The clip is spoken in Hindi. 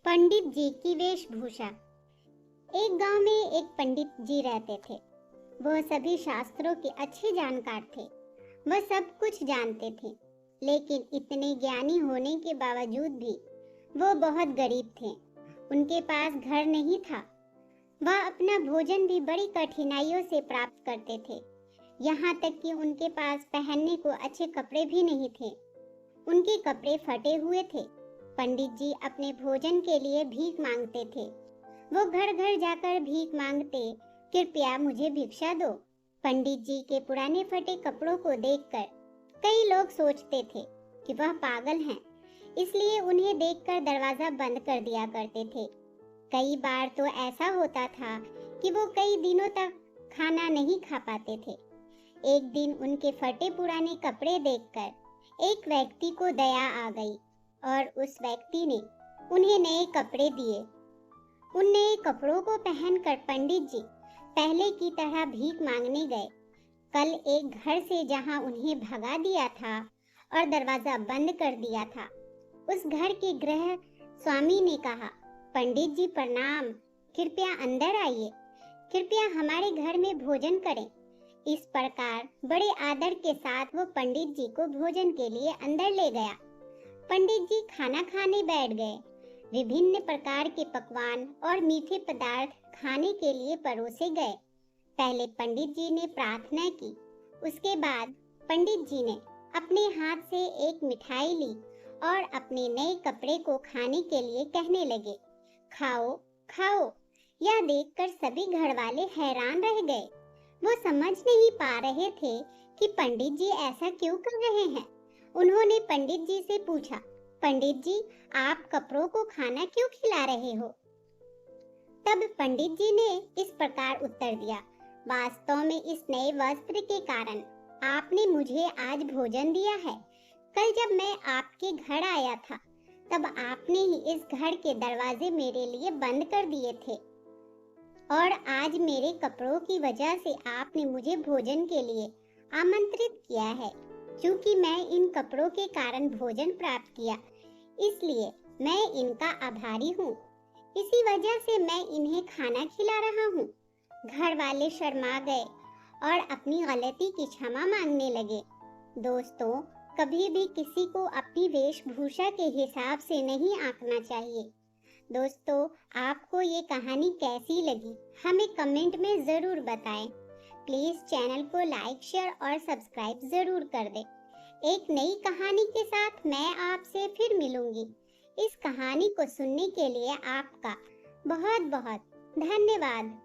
पंडित जी की वेशभूषा। एक गांव में एक पंडित जी रहते थे। वह सभी शास्त्रों के अच्छे जानकार थे। वह सब कुछ जानते थे, लेकिन इतने ज्ञानी होने के बावजूद भी वो बहुत गरीब थे। उनके पास घर नहीं था। वह अपना भोजन भी बड़ी कठिनाइयों से प्राप्त करते थे। यहाँ तक कि उनके पास पहनने को अच्छे कपड़े भी नहीं थे। उनके कपड़े फटे हुए थे। पंडित जी अपने भोजन के लिए भीख मांगते थे। वो घर घर जाकर भीख मांगते, कृपया मुझे भिक्षा दो। पंडित जी के पुराने फटे कपड़ों को देखकर कई लोग सोचते थे कि वह पागल हैं, इसलिए उन्हें देखकर दरवाजा बंद कर दिया करते थे। कई बार तो ऐसा होता था कि वो कई दिनों तक खाना नहीं खा पाते थे। एक दिन उनके फटे पुराने कपड़े देखकर एक व्यक्ति को दया आ गई और उस व्यक्ति ने उन्हें नए कपड़े दिए। उन नए कपड़ों को पहनकर पंडित जी पहले की तरह भीख मांगने गए। कल एक घर से जहां उन्हें भगा दिया था और दरवाजा बंद कर दिया था, उस घर के गृह स्वामी ने कहा, पंडित जी प्रणाम, कृपया अंदर आइए, कृपया हमारे घर में भोजन करें। इस प्रकार बड़े आदर के साथ वो पंडित जी को भोजन के लिए अंदर ले गया। पंडित जी खाना खाने बैठ गए। विभिन्न प्रकार के पकवान और मीठे पदार्थ खाने के लिए परोसे गए। पहले पंडित जी ने प्रार्थना की। उसके बाद पंडित जी ने अपने हाथ से एक मिठाई ली और अपने नए कपड़े को खाने के लिए कहने लगे, खाओ खाओ। यह देखकर सभी घर वाले हैरान रह गए। वो समझ नहीं पा रहे थे कि पंडित जी ऐसा क्यों कर रहे हैं। उन्होंने पंडित जी से पूछा, पंडित जी आप कपड़ों को खाना क्यों खिला रहे हो? तब पंडित जी ने इस प्रकार उत्तर दिया, वास्तव में इस नए वस्त्र के कारण आपने मुझे आज भोजन दिया है। कल जब मैं आपके घर आया था तब आपने ही इस घर के दरवाजे मेरे लिए बंद कर दिए थे और आज मेरे कपड़ों की वजह से आपने मुझे भोजन के लिए आमंत्रित किया है। क्योंकि मैं इन कपड़ों के कारण भोजन प्राप्त किया, इसलिए मैं इनका आभारी हूँ। इसी वजह से मैं इन्हें खाना खिला रहा हूँ। घर वाले शर्मा गए और अपनी गलती की क्षमा मांगने लगे। दोस्तों, कभी भी किसी को अपनी वेशभूषा के हिसाब से नहीं आंकना चाहिए। दोस्तों, आपको ये कहानी कैसी लगी हमें कमेंट में ज़रूर बताएं। प्लीज़ चैनल को लाइक, शेयर और सब्सक्राइब ज़रूर कर दें। एक नई कहानी के साथ मैं आपसे फिर मिलूंगी। इस कहानी को सुनने के लिए आपका बहुत बहुत धन्यवाद।